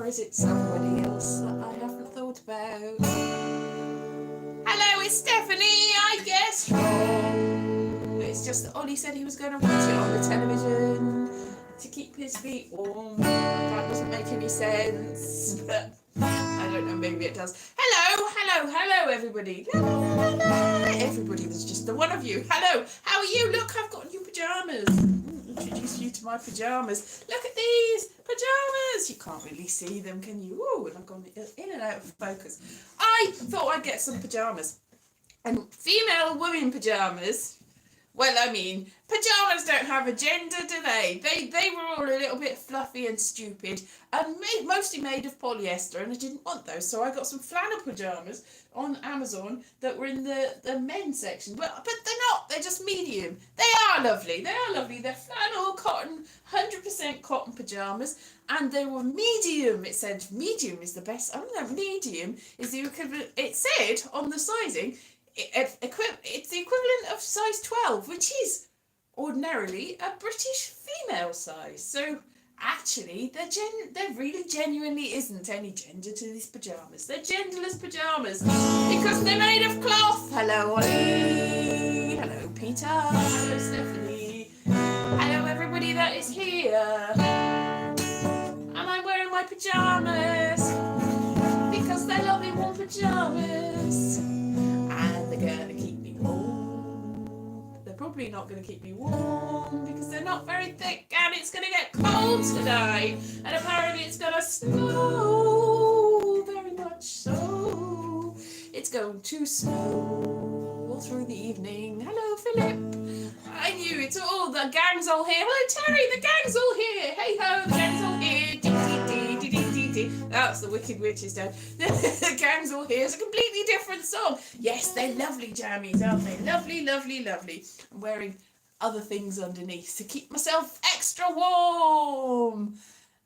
Or is it somebody else that I haven't thought about? Hello, it's Stephanie, I guess. It's just that Ollie said he was going to watch it on the television to keep his feet warm. That doesn't make any sense, but I don't know, maybe it does. Hello, everybody. La, la, la, la, la. Everybody, there's just the one of you. Hello, how are you? Look, I've got new pyjamas. Introduce you to my pyjamas. Look at these pyjamas. You can't really see them, can you? Oh, and I've gone in and out of focus. I thought I'd get some pyjamas. And female women pyjamas. Well, I mean, pyjamas don't have a gender, do they? They were all a little bit fluffy and stupid and mostly made of polyester, and I didn't want those. So I got some flannel pyjamas on Amazon that were in the men's section. But they're not. They're just medium. They are lovely. They're flannel, cotton, 100% cotton pyjamas, and they were medium. It said medium is the best. I don't know, medium is the equivalent. It said on the sizing, it's the equivalent of size 12, which is ordinarily a British female size. So actually, there really genuinely isn't any gender to these pyjamas. They're genderless pyjamas because they're made of cloth. Hello, Ollie. Hello, Peter. Hello, Stephanie. Hello, everybody that is here. And I'm wearing my pyjamas because they're lovely warm pyjamas. They're going to keep me warm. They're probably not going to keep me warm because they're not very thick and it's going to get cold today. And apparently it's going to snow, very much so. It's going to snow all through the evening. Hello, Philip. I knew it's all, the gang's all here. Hello, Terry, the gang's all here. Hey ho, the gang's all here. That's the Wicked Witches down. The gang's all here. It's a completely different song. Yes, they're lovely jammies, aren't they? Lovely, lovely, lovely. I'm wearing other things underneath to keep myself extra warm.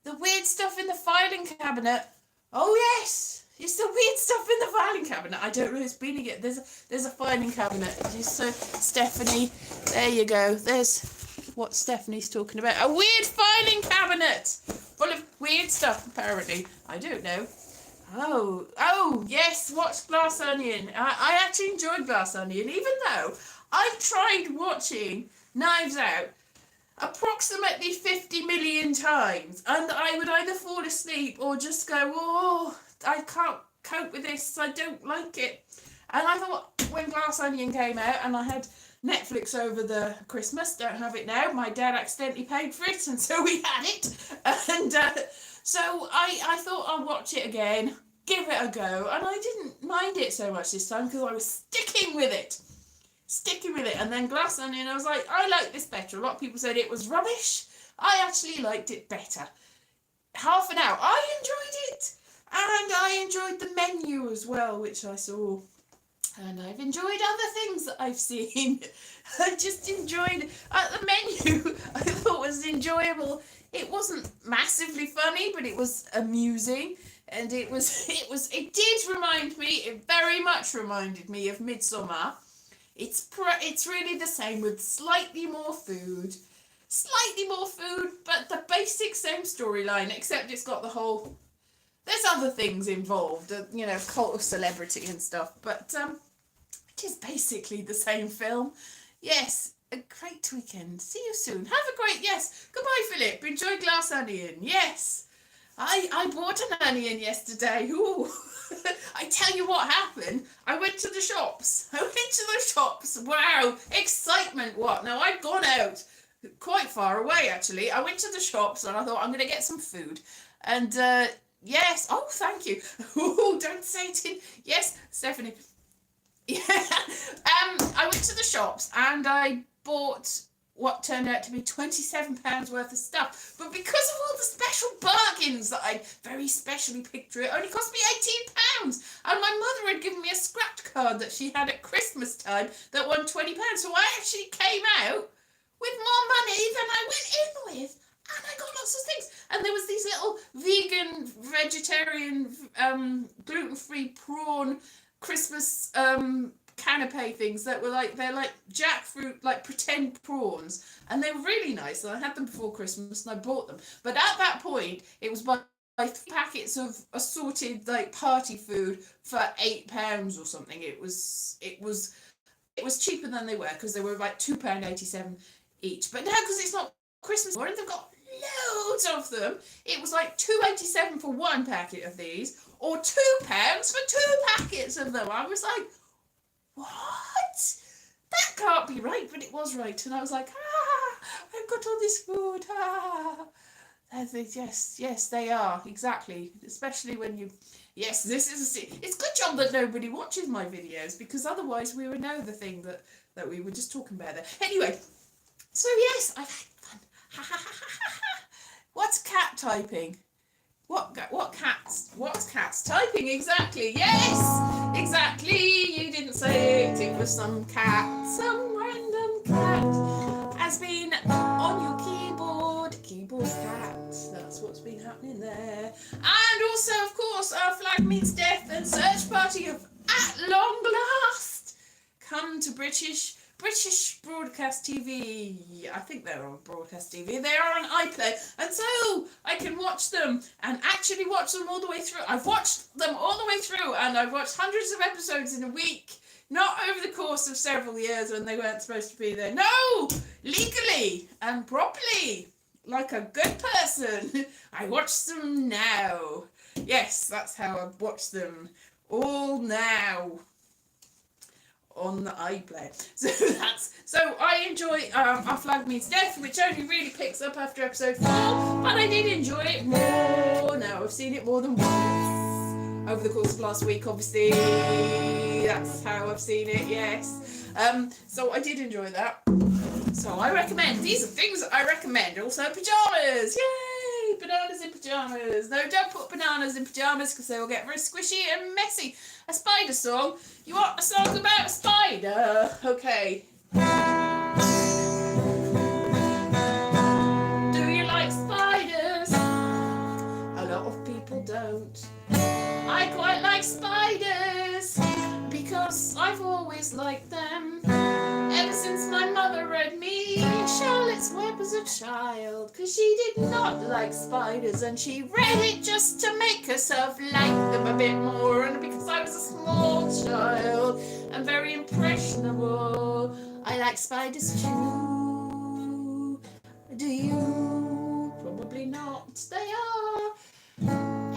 The weird stuff in the filing cabinet. Oh yes, it's the weird stuff in the filing cabinet. I don't know who's been again. There's a filing cabinet. So Stephanie, there you go. There's what Stephanie's talking about. A weird filing cabinet full of weird stuff, apparently. I don't know. Oh, yes, watch Glass Onion. I actually enjoyed Glass Onion, even though I tried watching Knives Out approximately 50 million times, and I would either fall asleep or just go, oh, I can't cope with this, I don't like it. And I thought, when Glass Onion came out, and I had Netflix over the Christmas, don't have it now, my dad accidentally paid for it, and so we had it, and so I thought I'll watch it again, give it a go, and I didn't mind it so much this time because I was sticking with it, and then Glass Onion, I was like, I like this better. A lot of people said it was rubbish. I actually liked it better. Half an hour, I enjoyed it, and I enjoyed the menu as well, which I saw. And I've enjoyed other things that I've seen. I just enjoyed the menu. I thought was enjoyable. It wasn't massively funny, but it was amusing, and it did remind me. It very much reminded me of Midsummer. It's really the same with slightly more food, but the basic same storyline, except it's got the whole. There's other things involved, cult of celebrity and stuff, but it is basically the same film. Yes, a great weekend. See you soon. Have a great, yes. Goodbye, Philip. Enjoy Glass Onion. Yes. I bought an onion yesterday. Ooh. I tell you what happened. I went to the shops. Wow. Excitement. What? Now, I'd gone out quite far away, actually. I went to the shops and I thought, I'm going to get some food. And, yes. Oh, thank you. Oh, don't say it. Yes, Stephanie. Yeah. I went to the shops and I bought what turned out to be £27 worth of stuff. But because of all the special bargains that I very specially picked through, it only cost me £18. And my mother had given me a scratch card that she had at Christmas time that won £20. So I actually came out with more money than I went in with. And I got lots of things. And there was these little vegan, vegetarian, gluten-free prawn Christmas canapé things that were they're like jackfruit, like pretend prawns, and they were really nice, and I had them before Christmas and I bought them, but at that point it was by packets of assorted like party food for £8 or something. It was cheaper than they were, because they were like £2.87 each. But now, because it's not Christmas anymore and they've got loads of them, it was like £2.87 for one packet of these, or £2 for two packets of them. I was like, what? That can't be right, but it was right. And I was like, I've got all this food. Yes, they are, exactly. Especially when you, yes, it's good job that nobody watches my videos, because otherwise we would know the thing that we were just talking about there. Anyway, so yes, I've had fun. What's cat typing? What's cats typing? Exactly. Yes, exactly. You didn't say it. It was some random cat has been on your keyboard cat. That's what's been happening there. And also, of course, our flag means death and search party of at long last come to British broadcast TV. I think they're on broadcast TV. They are on iPlayer, and so I can watch them and actually watch them all the way through. I've watched them all the way through, and I've watched hundreds of episodes in a week, not over the course of several years when they weren't supposed to be there. No, legally and properly, like a good person. I watch them now. Yes, that's how I watch them all now on the iPlayer. So I enjoy Our Flag Means Death, which only really picks up after episode 4, but I did enjoy it more. Now I've seen it more than once over the course of last week, obviously. That's how I've seen it, yes. So I did enjoy that. So I recommend, these are things that I recommend. Also pyjamas, yay, bananas in pyjamas. No, don't put bananas in pyjamas because they will get very squishy and messy. A spider song. You want a song about a spider? Okay. Do you like spiders? A lot of people don't. I quite like spiders because I've always liked them. Ever since my mother read me Charlotte's Web as a child, because she did not like spiders, and she read it just to make herself like them a bit more, and because I was a small child and very impressionable, I like spiders too. Do you? Probably not. They are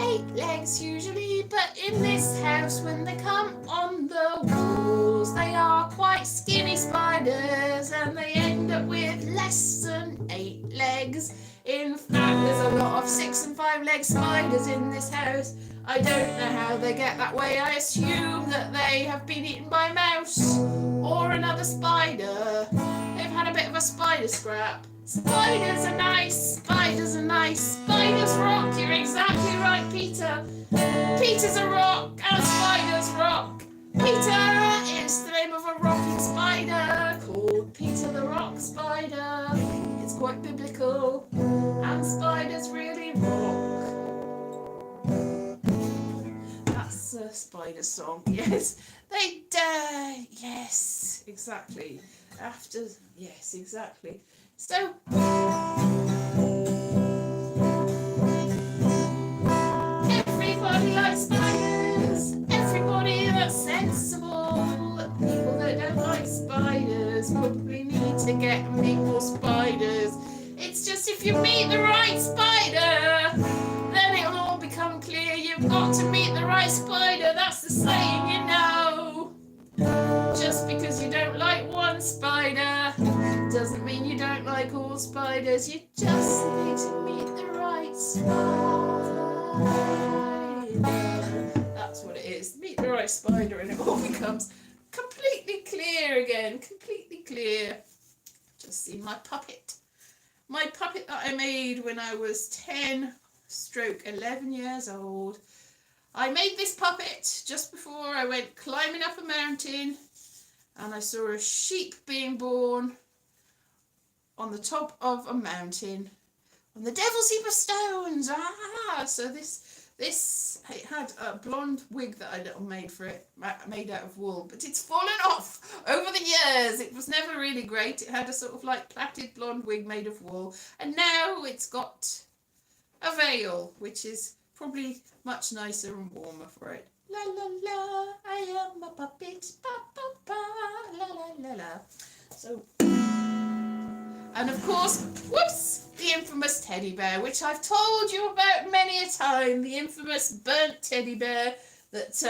8 legs usually, but in this house when they come on the walls they are quite skinny spiders, and they end up with less than 8 legs. In fact, there's a lot of 6 and 5 leg spiders in this house. I don't know how they get that way. I assume that they have been eaten by a mouse or another spider. They've had a bit of a spider scrap. Spiders are nice, spiders are nice, spiders rock. You're exactly right, Peter. Peter's a rock and spiders rock. Peter is the name of a rocking spider called Peter the Rock Spider. It's quite biblical, and spiders really rock. That's a spider song, yes. They die, yes, exactly. After, yes, exactly. So, everybody likes spiders. Everybody that's sensible. People that don't like spiders probably need to meet more spiders. It's just if you meet the right spider, then it'll all become clear. You've got to meet the right spider. That's the saying, you know. Just because you don't like one spider doesn't mean you don't like all spiders. You just need to meet the right spider. That's what it is. Meet the right spider and it all becomes completely clear again. Completely clear. Just see my puppet. My puppet that I made when I was 10/11 years old. I made this puppet just before I went climbing up a mountain, and I saw a sheep being born on the top of a mountain on the Devil's Heap of Stones. So it had a blonde wig that I made for it, made out of wool, but it's fallen off over the years. It was never really great. It had a sort of like plaited blonde wig made of wool, and now it's got a veil, which is probably much nicer and warmer for it. La la la, I am a puppet, pa pa pa, la la la la. So, and of course, whoops, the infamous teddy bear, which I've told you about many a time, the infamous burnt teddy bear that's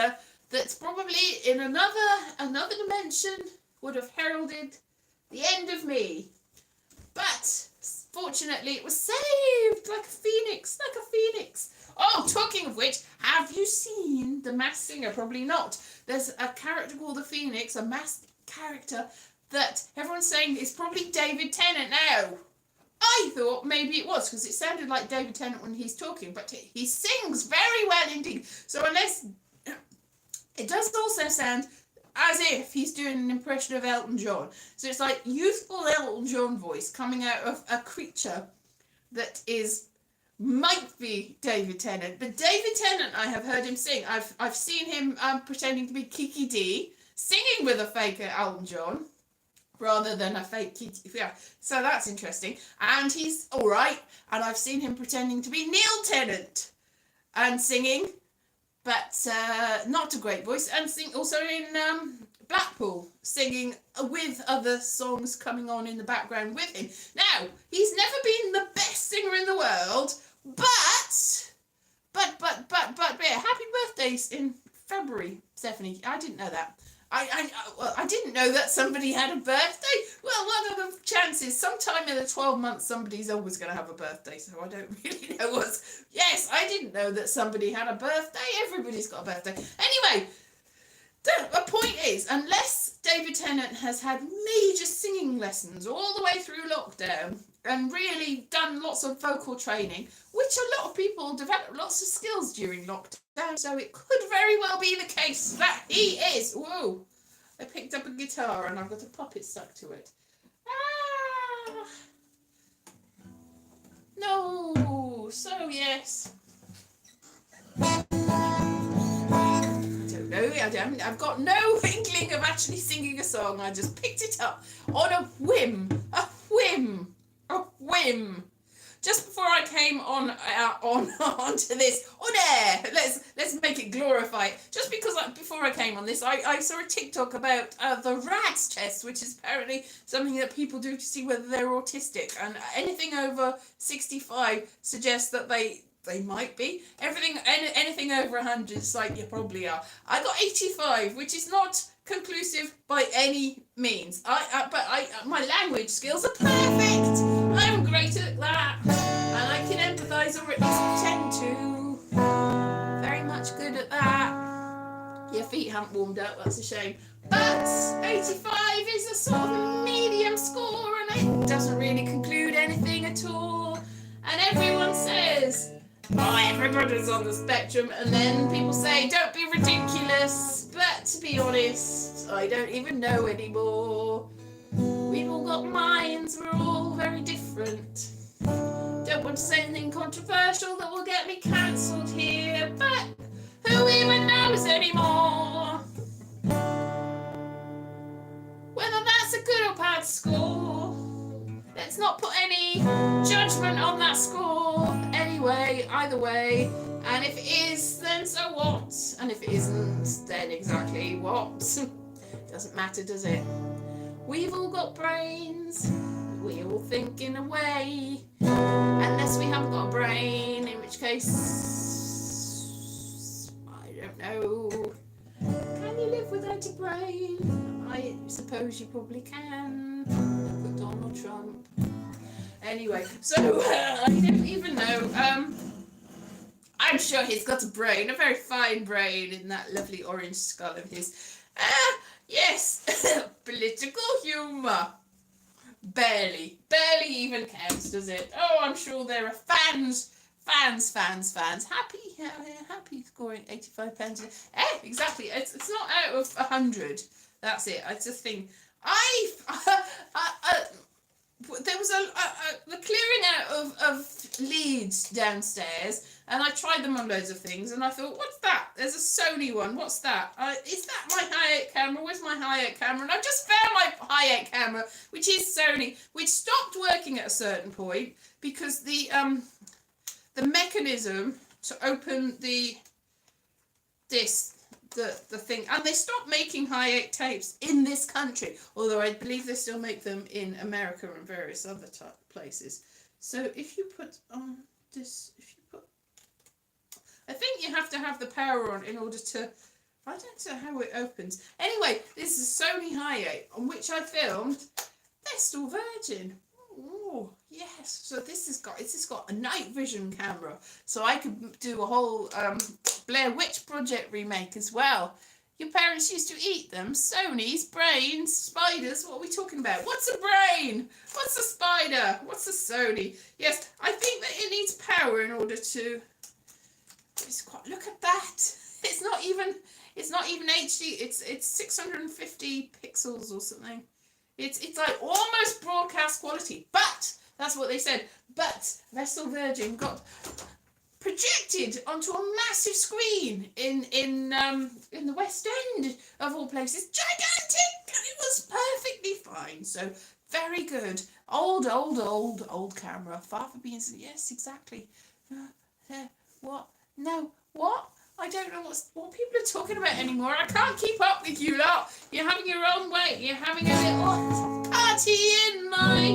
probably in another dimension would have heralded the end of me. But fortunately, it was saved like a phoenix, like a phoenix. Oh, talking of which, have you seen The Masked Singer? Probably not. There's a character called the Phoenix, a masked character that everyone's saying is probably David Tennant now. I thought maybe it was because it sounded like David Tennant when he's talking, but he sings very well indeed. So unless it does also sound as if he's doing an impression of Elton John. So it's like youthful Elton John voice coming out of a creature that might be David Tennant. But David Tennant, I have heard him sing. I've seen him pretending to be Kiki D, singing with a fake Elton John, rather than a fake Kiki. Yeah, so that's interesting. And he's all right. And I've seen him pretending to be Neil Tennant and singing, but not a great voice, and sing also in Blackpool, singing with other songs coming on in the background with him. Now, he's never been the best singer in the world, but happy birthday's in February, Stephanie. I didn't know that. I didn't know that somebody had a birthday. Well, what are the chances? Sometime in the 12 months, somebody's always going to have a birthday, so I don't really know what's... Yes, I didn't know that somebody had a birthday. Everybody's got a birthday. Anyway, the point is, unless David Tennant has had major singing lessons all the way through lockdown and really done lots of vocal training, which a lot of people develop lots of skills during lockdown, so it could very well be the case that he is. Whoa, I picked up a guitar and I've got a puppet stuck to it. Ah, no, so yes. I've got no inkling of actually singing a song. I just picked it up on a whim. Just before I came onto this on air, let's make it glorify it. Just because before I came on this, I saw a TikTok about the RADS test, which is apparently something that people do to see whether they're autistic, and anything over 65 suggests that they might be. Anything over 100 is like you probably are. I got 85, which is not conclusive by any means. My language skills are perfect. I'm great at that, and I can empathise, or at least pretend to. Very much good at that. Your feet haven't warmed up. That's a shame. But 85 is a sort of medium score, and it doesn't really conclude anything at all. And everyone says, oh, everybody's on the spectrum, and then people say, don't be ridiculous. But to be honest, I don't even know anymore. We've all got minds, we're all very different. Don't want to say anything controversial that will get me cancelled here, but who even knows anymore? Whether that's a good or bad score. Let's not put any judgment on that score anyway, either way. And if it is, then so what? And if it isn't, then exactly what? Doesn't matter, does it? We've all got brains. We all think in a way. Unless we haven't got a brain, in which case, I don't know. Can you live without a brain? I suppose you probably can. Look at Donald Trump. Anyway, so I don't even know. I'm sure he's got a brain, a very fine brain in that lovely orange skull of his. Yes, political humour. Barely even counts, does it? Oh, I'm sure there are fans. Happy scoring £85. Exactly. It's not out of 100. That's it. It's a thing. There was the clearing out of leads downstairs, and I tried them on loads of things, and I thought, what's that? There's a Sony one. What's that? Is that my Hi8 camera? Where's my Hi8 camera? And I've just found my Hi8 camera, which is Sony, which stopped working at a certain point because the mechanism to open the thing, and they stopped making high-8 tapes in this country, although I believe they still make them in America and various other places. So if you put on this, I think you have to have the power on in order to, I don't know how it opens. Anyway, this is a Sony Hi8 on which I filmed. They're still virgin. Oh yes. So this has got a night vision camera, so I could do a whole Blair Witch Project remake as well. Your parents used to eat them. Sony's brains, spiders. What are we talking about? What's a brain? What's a spider? What's a Sony? Yes, I think that it needs power in order to. Look at that. It's not even HD. It's 650 pixels or something. It's like almost broadcast quality, but that's what they said. But Vestal Virgin got projected onto a massive screen in the West End of all places, gigantic, and it was perfectly fine. So very good. Old camera. Father beans. Yes, exactly. What? No. What? I don't know what people are talking about anymore. I can't keep up with you lot. You're having your own way. You're having a little party in my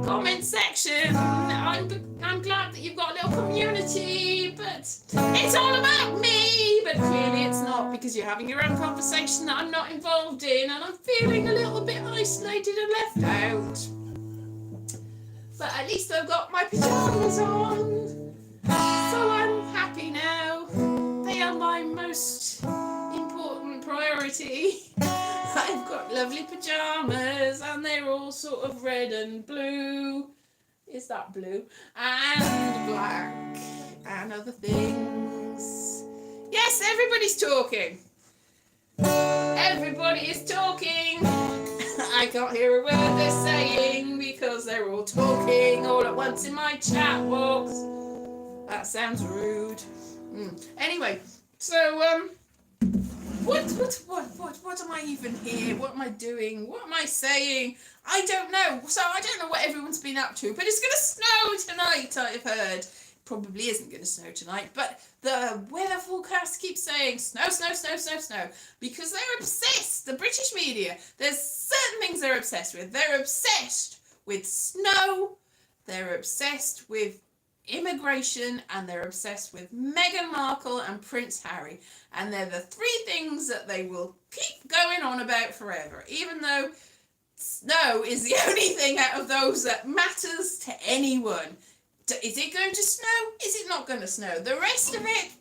comment section. I'm glad that you've got a little community, but it's all about me. But clearly it's not, because you're having your own conversation that I'm not involved in, and I'm feeling a little bit isolated and left out. But at least I've got my pyjamas on, so I'm happy now. They are my most important priority. I've got lovely pyjamas, and they're all sort of red and blue. Is that blue? And black and other things. Yes, everybody's talking. Everybody is talking. I can't hear a word they're saying because they're all talking all at once in my chat box. That sounds rude. Anyway, so what am I even here? What am I doing? What am I saying? I don't know. So I don't know what everyone's been up to, but it's going to snow tonight, I've heard. Probably isn't going to snow tonight, but the weather forecast keeps saying snow, because they're obsessed. The British media, there's certain things they're obsessed with. They're obsessed with snow, they're obsessed with immigration, and they're obsessed with Meghan Markle and Prince Harry, and they're the three things that they will keep going on about forever, even though snow is the only thing out of those that matters to anyone. Is it going to snow? Is it not going to snow? The rest of it,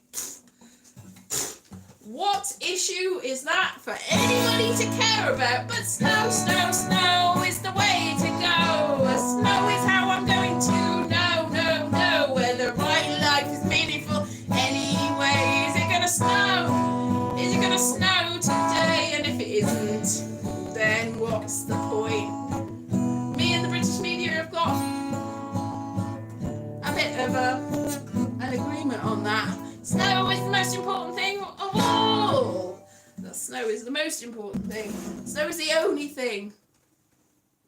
what issue is that for anybody to care about? But snow is the way to go. Snow is how I'm going to know whether my life is meaningful anyway. Is it going to snow? Is it going to snow today? And if it isn't, then what's the point? Me and the British media have got a bit of an agreement on that. Snow is the most important thing of all. The snow is the most important thing. Snow is the only thing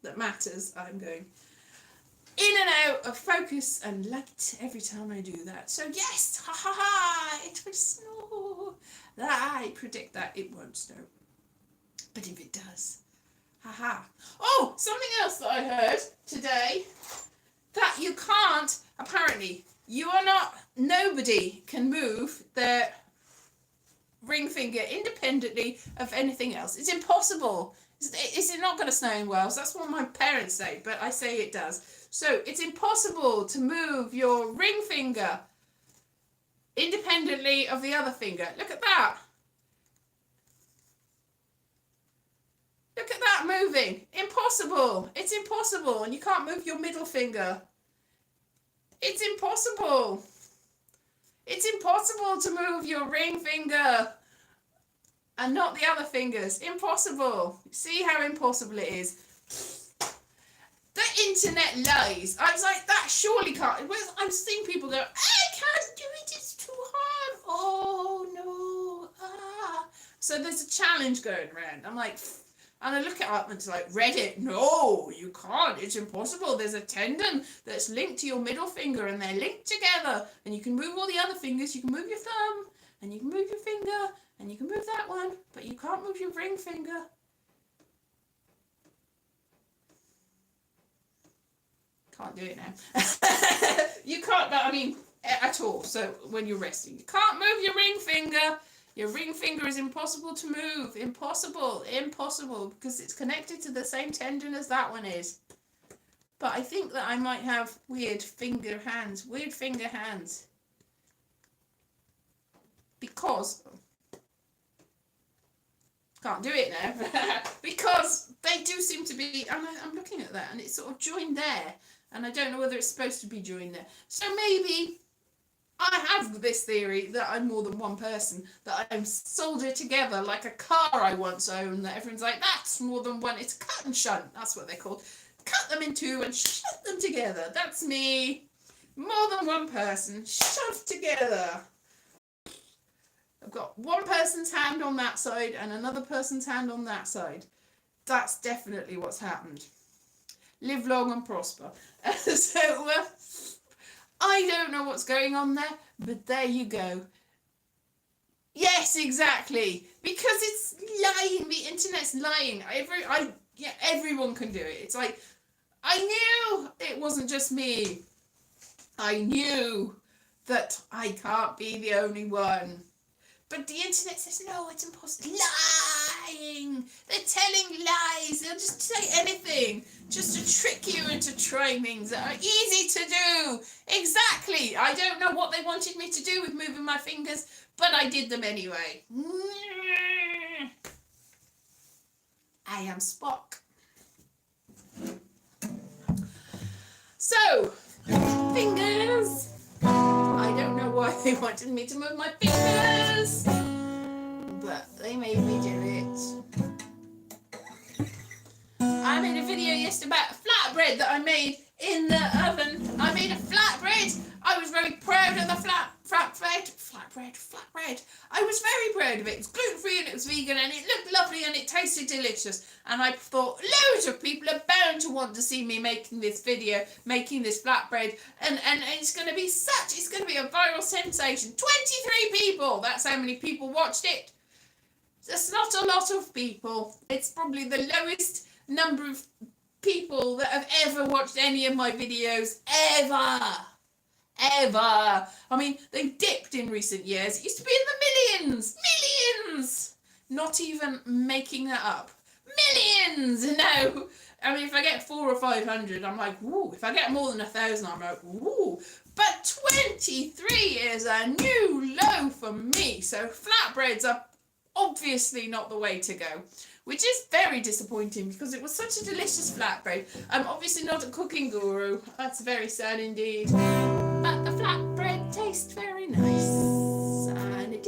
that matters. I'm going in and out of focus and light every time I do that. So yes, it will snow. I predict that it won't snow. But if it does, Oh, something else that I heard today, that you can't, apparently, nobody can move their ring finger independently of anything else. It's impossible. Is it not going to snow in Wales? That's what my parents say, but I say it does. So it's impossible to move your ring finger independently of the other finger. Look at that. Look at that moving. Impossible. It's impossible. And you can't move your middle finger. It's impossible. It's impossible to move your ring finger and not the other fingers. Impossible. See how impossible it is. The internet lies. I was like, that surely can't. I've seen people go, I can't do it. It's too hard. Oh, no. So there's a challenge going around. I'm like, And I look it up and it's like, Reddit, no, you can't. It's impossible. There's a tendon that's linked to your middle finger and they're linked together. And you can move all the other fingers. You can move your thumb and you can move your finger and you can move that one, but you can't move your ring finger. Can't do it now. You can't, I mean, at all. So when you're resting, you can't move your ring finger. Your ring finger is impossible to move. Impossible, because it's connected to the same tendon as that one is. But I think that I might have weird finger hands. Because, can't do it now. Because they do seem to be, I'm looking at that and it's sort of joined there. And I don't know whether it's supposed to be joined there. So maybe I have this theory that I'm more than one person, that I'm soldered together like a car I once owned, that everyone's like, that's more than one, it's cut and shunt, that's what they're called. Cut them in two and shut them together. That's me. More than one person, shoved together. I've got one person's hand on that side and another person's hand on that side. That's definitely what's happened. Live long and prosper. So, I don't know what's going on there, but there you go. Yes, exactly. Because it's lying. The internet's lying. Everyone can do it. It's like, I knew it wasn't just me. I knew that I can't be the only one. But the internet says, no, it's impossible. Lying! They're telling lies. They'll just say anything just to trick you into trying things that are easy to do. Exactly. I don't know what they wanted me to do with moving my fingers, but I did them anyway. I am Spock. So, fingers. I don't know why they wanted me to move my fingers, but they made me do it. I made a video yesterday about a flatbread that I made in the oven. I made a flatbread. I was very proud of the flatbread. I was very proud of it. It was gluten-free and it was vegan and it looked lovely and it tasted delicious. And I thought loads of people are bound to want to see me making this video, making this flatbread. And it's going to be a viral sensation. 23 people. That's how many people watched it. That's not a lot of people. It's probably the lowest number of people that have ever watched any of my videos ever. I mean, they've dipped in recent years. It used to be in the millions. Not even making that up. Millions. No. I mean, if I get 400 or 500, I'm like, woo. If I get more than 1,000, I'm like, woo. But 23 is a new low for me. So flatbreads are obviously not the way to go, which is very disappointing because it was such a delicious flatbread. I'm obviously not a cooking guru. That's very sad indeed. But the flatbread tastes very nice. And it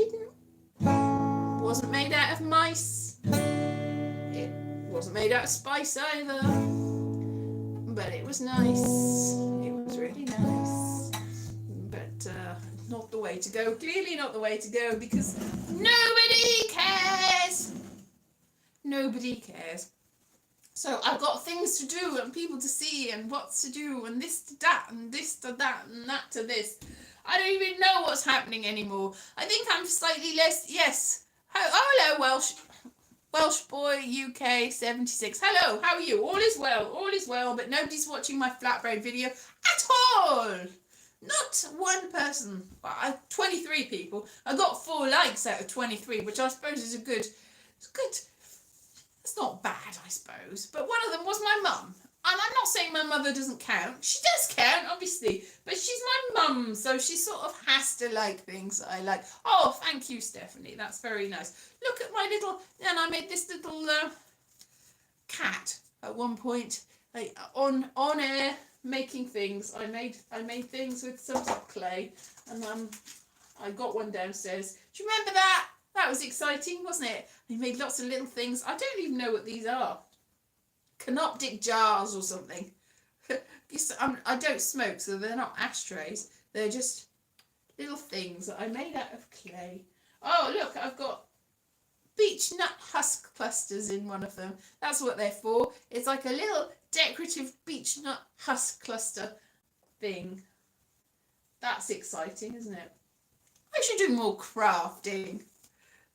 wasn't made out of mice. It wasn't made out of spice either. But it was nice. It was really nice. But not the way to go. Clearly not the way to go because nobody cares. Nobody cares. So I've got things to do and people to see and what to do and this to that and this to that and that to this. I don't even know what's happening anymore. I think I'm slightly less, yes. Hello, Welsh boy UK 76. Hello, how are you? All is well, but nobody's watching my flatbread video at all. Not one person. 23 people. I got 4 likes out of 23, which I suppose is good. It's not bad, I suppose. But one of them was my mum. And I'm not saying my mother doesn't count. She does count, obviously. But she's my mum, so she sort of has to like things that I like. Oh, thank you, Stephanie. That's very nice. Look at my little... And I made this little cat at one point. Like, on air, making things. I made things with some clay. And I got one downstairs. Do you remember that? That was exciting, wasn't it? I made lots of little things. I don't even know what these are. Canoptic jars or something. I don't smoke, so they're not ashtrays. They're just little things that I made out of clay. Oh, look, I've got beech nut husk clusters in one of them. That's what they're for. It's like a little decorative beech nut husk cluster thing. That's exciting, isn't it? I should do more crafting.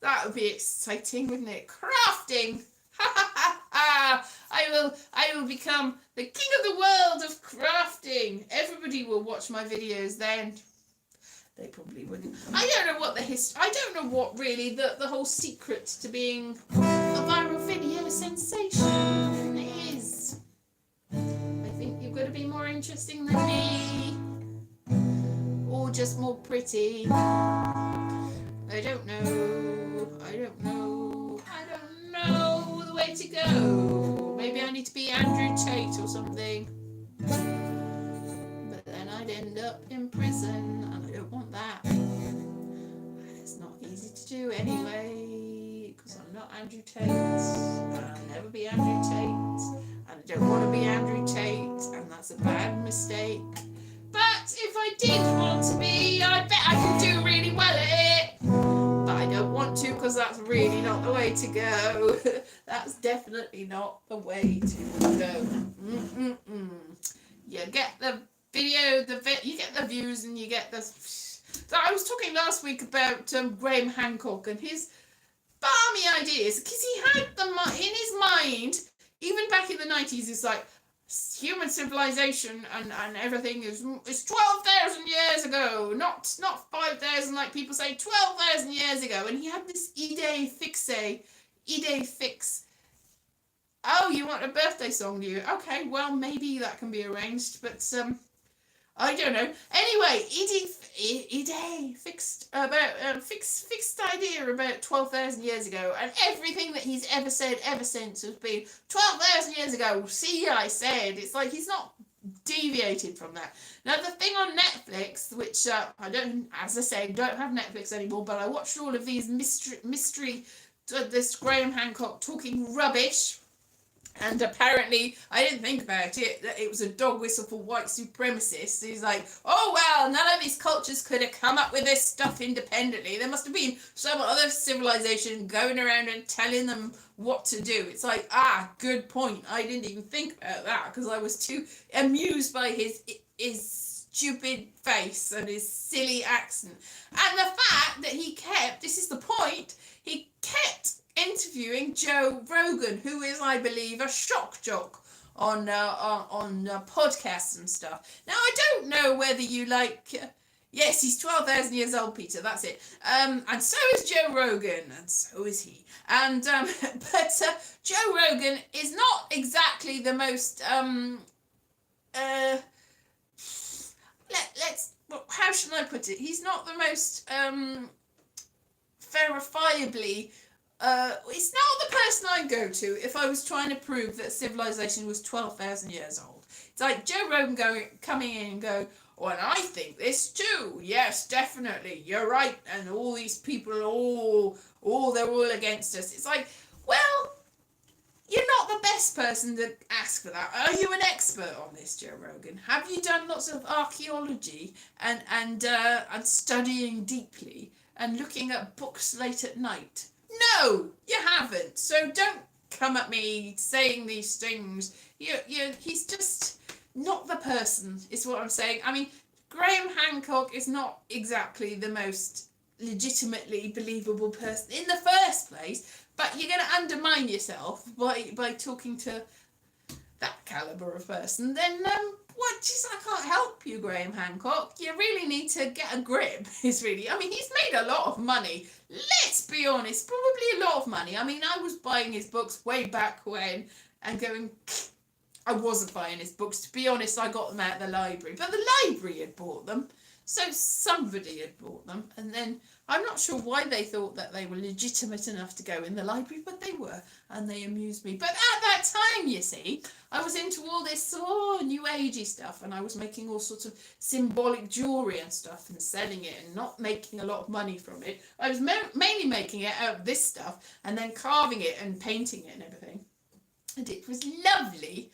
That would be exciting, wouldn't it? Crafting! Ha ha ha ha! I will become the king of the world of crafting. Everybody will watch my videos then. They probably wouldn't. I don't know what I don't know what really the whole secret to being a viral video sensation is. I think you've got to be more interesting than me. Or just more pretty. I don't know. I don't know. I don't know the way to go. Maybe I need to be Andrew Tate or something. But then I'd end up in prison, and I don't want that. It's not easy to do anyway, because I'm not Andrew Tate, and I'll never be Andrew Tate, and I don't want to be Andrew Tate, and that's a bad mistake. But if I did want to be, I bet I could do really well at it. But I don't want to, because that's really not the way to go. That's definitely not the way to go. You get the video, you get the views, and you get the... So I was talking last week about Graham Hancock and his balmy ideas, because he had them in his mind, even back in the 90s, it's like, human civilization and everything is 12,000 years ago, not 5,000 like people say, 12,000 years ago. And he had this idée fixe. Oh, you want a birthday song, do you? Okay, well, maybe that can be arranged, but I don't know. Anyway, idée fixed about fixed idea about 12,000 years ago, and everything that he's ever said ever since has been 12,000 years ago. See, I said. It's like he's not deviated from that. Now, the thing on Netflix, which I don't, as I say, don't have Netflix anymore, but I watched all of these mystery this Graham Hancock talking rubbish. And apparently, I didn't think about it, that it was a dog whistle for white supremacists. He's like, oh, well, none of these cultures could have come up with this stuff independently. There must have been some other civilization going around and telling them what to do. It's like, good point. I didn't even think about that because I was too amused by his stupid face and his silly accent. And the fact that he kept, this is the point, he kept interviewing Joe Rogan, who is, I believe, a shock jock on podcasts and stuff. Now, I don't know whether you like... yes, he's 12,000 years old, Peter, that's it. And so is Joe Rogan, and so is he. And but Joe Rogan is not exactly the most... how should I put it? He's not the most verifiably... it's not the person I'd go to if I was trying to prove that civilization was 12,000 years old. It's like Joe Rogan coming in and go, oh, and I think this too. Yes, definitely. You're right. And all these people, they're all against us. It's like, well, you're not the best person to ask for that. Are you an expert on this, Joe Rogan? Have you done lots of archaeology and studying deeply and looking at books late at night? No, you haven't. So don't come at me saying these things. He's just not the person, is what I'm saying. I mean, Graham Hancock is not exactly the most legitimately believable person in the first place, but you're going to undermine yourself by talking to that caliber of person. Then I can't help you, Graham Hancock. You really need to get a grip. He's made a lot of money. Let's be honest, probably a lot of money. I mean, I was buying his books way back when and going, I wasn't buying his books. To be honest, I got them out of the library. But the library had bought them. So somebody had bought them. And then I'm not sure why they thought that they were legitimate enough to go in the library, but they were. And they amused me. But at that time, you see, I was into all this new agey stuff. And I was making all sorts of symbolic jewellery and stuff and selling it and not making a lot of money from it. I was mainly making it out of this stuff and then carving it and painting it and everything. And it was lovely.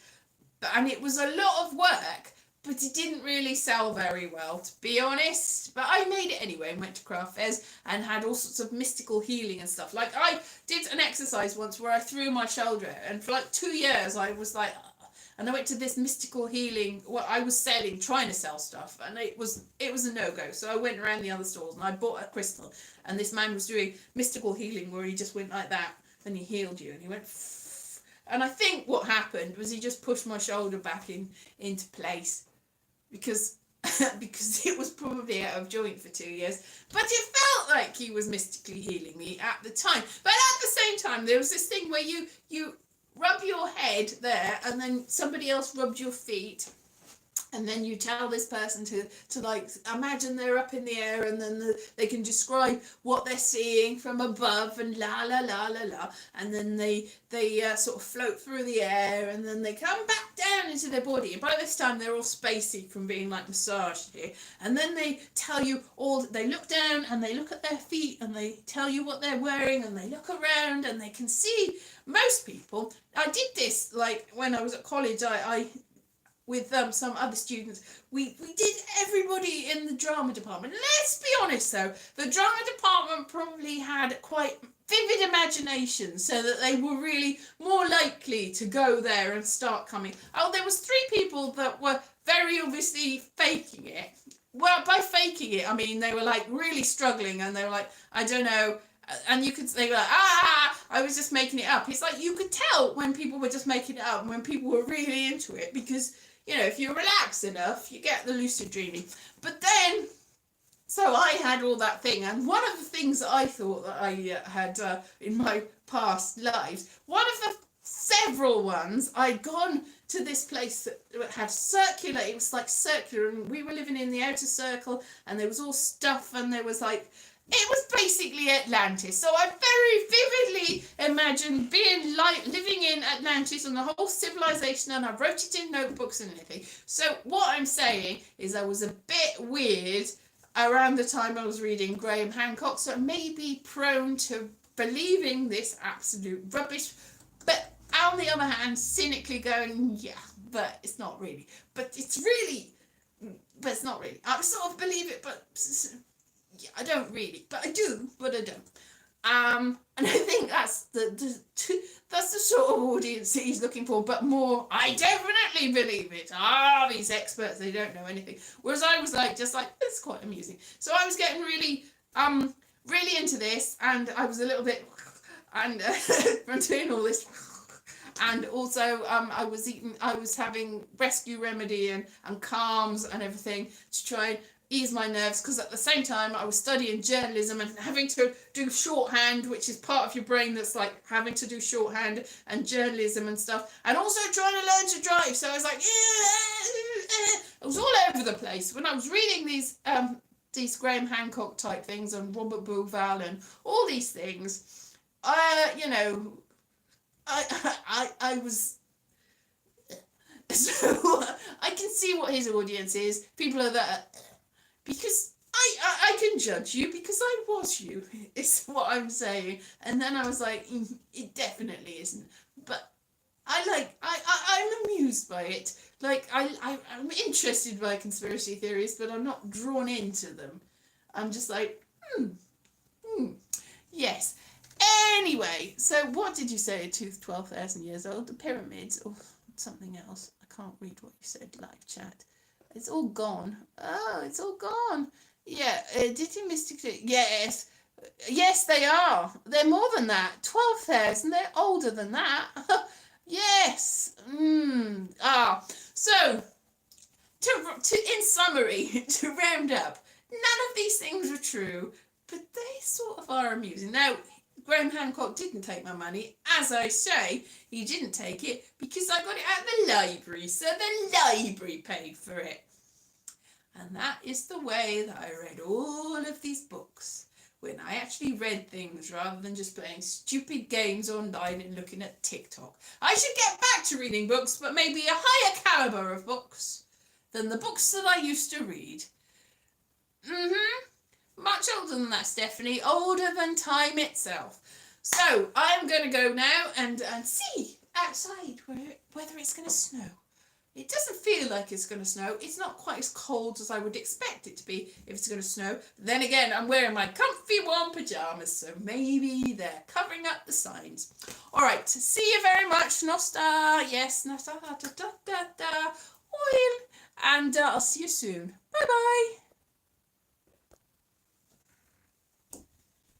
And it was a lot of work. but it didn't really sell very well, to be honest. But I made it anyway and went to craft fairs and had all sorts of mystical healing and stuff. Like, I did an exercise once where I threw my shoulder out, and for like 2 years I was like, and I went to this mystical healing, what I was selling, trying to sell stuff, and it was a no-go. So I went around the other stores and I bought a crystal, and this man was doing mystical healing where he just went like that and he healed you, and he went and I think what happened was he just pushed my shoulder back into place because because it was probably out of joint for 2 years. But it felt like he was mystically healing me at the time. But at the same time, there was this thing where you rub your head there, and then somebody else rubbed your feet, and then you tell this person to like imagine they're up in the air, and then they can describe what they're seeing from above, and la la la la la, and then they sort of float through the air, and then they come back down into their body, and by this time they're all spacey from being like massaged here, and then they tell you all, they look down and they look at their feet and they tell you what they're wearing, and they look around and they can see. Most people, I did this like when I was at college, I with some other students, we did everybody in the drama department. Let's be honest though, the drama department probably had quite vivid imagination, so that they were really more likely to go there and start coming. Oh, there was 3 people that were very obviously faking it. Well, by faking it, I mean they were like really struggling, and they were like, I don't know, and you could, they were like, I was just making it up. It's like you could tell when people were just making it up and when people were really into it, because, you know, if you relax enough, you get the lucid dreaming. But then, so I had all that thing, and one of the things that I thought that I had in my past lives, one of the several ones, I'd gone to this place that had circular, it was like circular, and we were living in the outer circle, and there was all stuff, and there was like, it was basically Atlantis. So I very vividly imagined being like living in Atlantis and the whole civilization, and I wrote it in notebooks and everything. So what I'm saying is I was a bit weird around the time I was reading Graham Hancock, so maybe prone to believing this absolute rubbish, but on the other hand, cynically going, yeah, but it's not really. But it's really, but it's not really. I sort of believe it, but yeah, I don't really, but I do, but I don't. And I think that's the sort of audience that he's looking for, but more, I definitely believe it. These experts, they don't know anything. Whereas I was like, just like, it's quite amusing. So I was getting really, really into this, and I was a little bit, and from doing all this, and also I was having rescue remedy and calms and everything to try and ease my nerves, because at the same time I was studying journalism and having to do shorthand, which is part of your brain that's like having to do shorthand and journalism and stuff, and also trying to learn to drive. So I was like, I was all over the place when I was reading these Graham Hancock type things and Robert Bouval and all these things. You know, I was. So I can see what his audience is. People are that. Because I can judge you because I was you, is what I'm saying. And then I was like, it definitely isn't. But I'm amused by it. Like, I'm interested by conspiracy theories, but I'm not drawn into them. I'm just like, yes. Anyway, so what did you say, a tooth 12,000 years old? The pyramids or something else? I can't read what you said, live chat. It's all gone. Oh, it's all gone. Yeah, did he mystically? Yes. Yes, they are. They're more than that. 12,000. They're older than that. Yes. So, in summary, to round up, none of these things are true, but they sort of are amusing. Now, Graham Hancock didn't take my money. As I say, he didn't take it because I got it at the library, so the library paid for it. And that is the way that I read all of these books, when I actually read things rather than just playing stupid games online and looking at TikTok. I should get back to reading books, but maybe a higher caliber of books than the books that I used to read. Much older than that, Stephanie. Older than time itself. So, I'm going to go now and see outside whether it's going to snow. It doesn't feel like it's going to snow. It's not quite as cold as I would expect it to be if it's going to snow. Then again, I'm wearing my comfy warm pyjamas, so maybe they're covering up the signs. All right, see you very much, Nosta. Yes, Nosta. Oil. And I'll see you soon. Bye-bye.